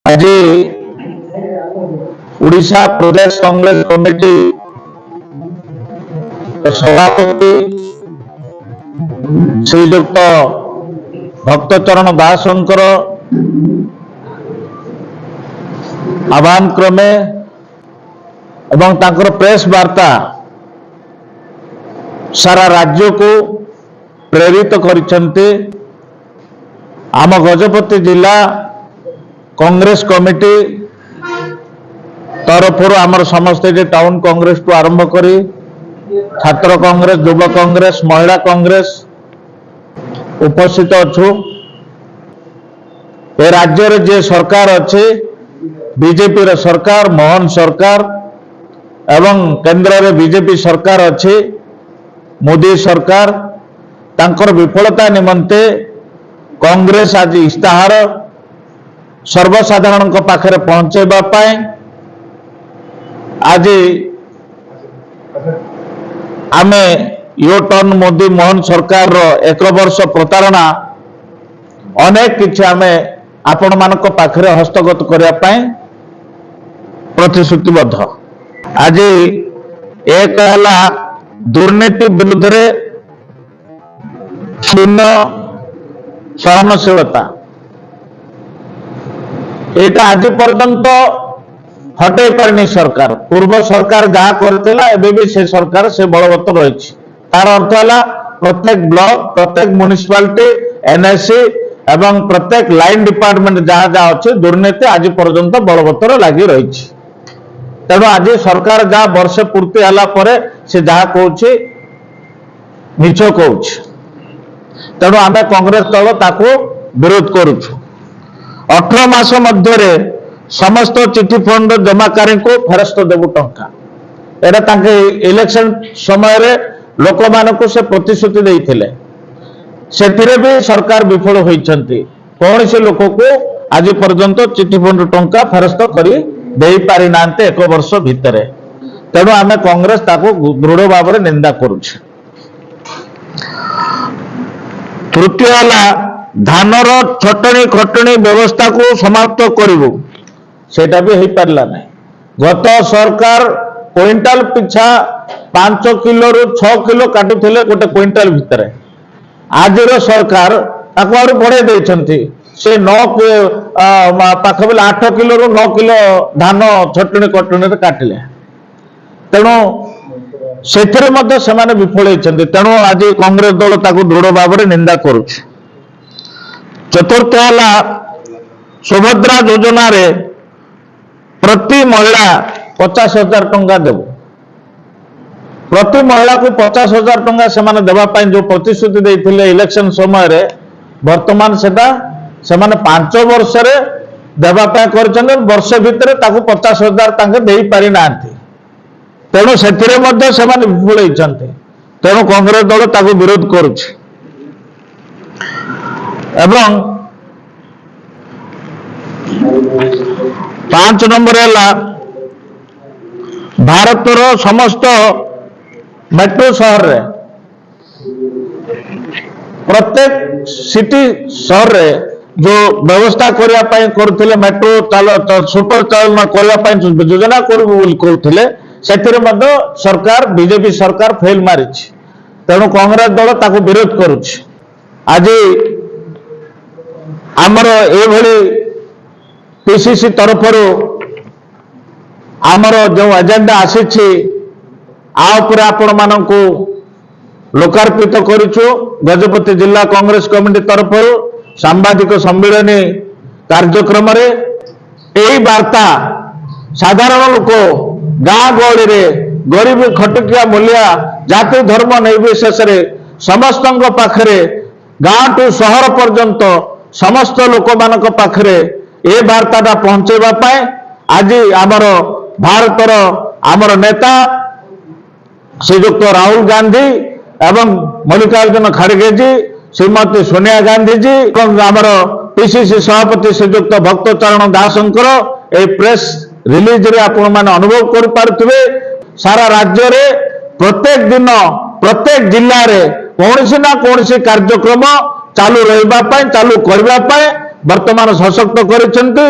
आज उड़ीसा प्रदेश कांग्रेस कमिटी सभापति श्रीजुक्त भक्तचरण दासंकर आह्वान क्रमे एवं तांकर प्रेस वार्ता सारा राज्य को प्रेरित करिसेंते। आम गजपति जिला कांग्रेस कमिटी तरफ आमर समस्ते टाउन कांग्रेस को आरंभ करी छात्र कांग्रेस, युवा कांग्रेस, महिला कांग्रेस उपस्थित अच्छु। ए राज्य रे जे सरकार अच्छे बीजेपी रे सरकार, मोहन सरकार एवं केंद्र रे बीजेपी सरकार अच्छे मोदी सरकार, तांकर विफलता निमंते कांग्रेस आज इस्ताहार सर्वसाधारण पाखरे पहुंचेबा पाए आज आमे यो टर्न मोदी मोहन सरकार रो 1 वर्ष प्रतारणा अनेक किछि आमे आपण मानक पाखरे हस्तगत करिया पाए प्रतिश्रुतिबद्ध। आज एक हला दुर्नीति विरुद्ध रे शून्य सहनशीलता, एटा आज पर्यंत हटे पारनी सरकार। पूर्व सरकार जहाँ करथिला एबे भी से सरकार से बलवत्तर रही। तार अर्थ है प्रत्येक ब्लॉक, प्रत्येक म्युनिसिपालिटी, एनएससी एवं प्रत्येक लाइन डिपार्टमेंट जहाँ जहाँ अच्छे दुर्नीति आज पर्यंत बलवत्तर लगी रही। तेणु आज सरकार जहाँ वर्षे पूर्ति हला परे से जहाँ कहूँ मिछ कहूँ। तेणु आम कांग्रेस दल ताको विरोध करुछु। 18 मास मध्य समस्त चिठी फंड जमाकारी को फेरस्त देबु टंका, एटा तांके इलेक्शन समय रे लोक मानकु से प्रतिश्रुति देइथिले, सेतिरे भी सरकार विफल होइछंती। कौन से लोक को आज पर्यंत चिठी फंड टंका फेरस्त करी देई पारि नांते 1 वर्ष भितरे। तेणु आमे कांग्रेस ताको दृढ़ भाव में निंदा करुछु। तृतीय हला धानर छटणी खटणी व्यवस्था को समाप्त करिवु, सेटा भी हो पारला नहीं। गत सरकार क्विंटाल पिछा 5 किलो रु 6 किलो काटुथिले गोटे क्विंटाल भितर। आज सरकार ताको और बढ़े देछंती, से 9 पाखबेले 8 किलो रु 9 किलो धान छटणी कटणी रे काटिले। तेणु सेथिरे मध्य सेमाने विफल होइछंती। तेणु आज कांग्रेस दल ताको दृढ़ भाव में निंदा करुछि। चतुर्थ हला सुभद्रा योजना रे प्रति महिला 50,000 टंका देव। प्रति महिला को 50,000 टंका सेमाने देबा पई जो प्रतिश्रुति देइथिले इलेक्शन समय रे, वर्तमान सेटा सेमाने 5 वर्ष रे देबा पई करछन। वर्ष भितरे ताको 50,000 टंका देई पारि नांती। तेणु सेथिरे मध्य सेमाने विफल होइछन्ते। तेणु कांग्रेस दल ताको विरोध करुछि। एवं 5 नंबर है भारतर समस्त मेट्रो शहर रे, प्रत्येक सिटी शहर रे जो व्यवस्था करिया पई करथिले, मेट्रो चाल सुपर चालन करिया पई योजना करथिले, सेथिरे मध्य सरकार बीजेपी सरकार फेल मारिछि। तेणु कांग्रेस दल ताको विरोध करुछि। आज आमर एभली पीसीसी तरफ आमर जो एजेंडा आसीछि आउपर आपण मानकु लोकार्पित करिछु। गजपति जिला कांग्रेस कमिटी तरफ सांबादिक सम्मेलनी कार्यक्रम रे एही वार्ता साधारण लोक गाँ गहली रे गरीब खटिकिया मूलिया जाति धर्म निर्विशेष रे समस्त पाखरे गाँ टू शहर पर्यंत समस्त लोक मानक पाखरे ए वार्ता पहुंचेबा पाए आज आमर भारतर आमर नेता श्रीजुक्त राहुल गांधी एवं मल्लिकार्जुन खड़गे जी, श्रीमती सोनिया गांधी जी और आमर पीसीसी सभापति श्रीजुक्त भक्तचरण दासंकर ए प्रेस रिलीज रे आपण माने अनुभव कर पारुथिबे। सारा राज्य रे प्रत्येक दिन प्रत्येक जिल्ला रे कोनसी ना कोनसी कार्यक्रम चालू रहिबा पाए, चालू करबा पाए वर्तमान सशक्त करिसेंती।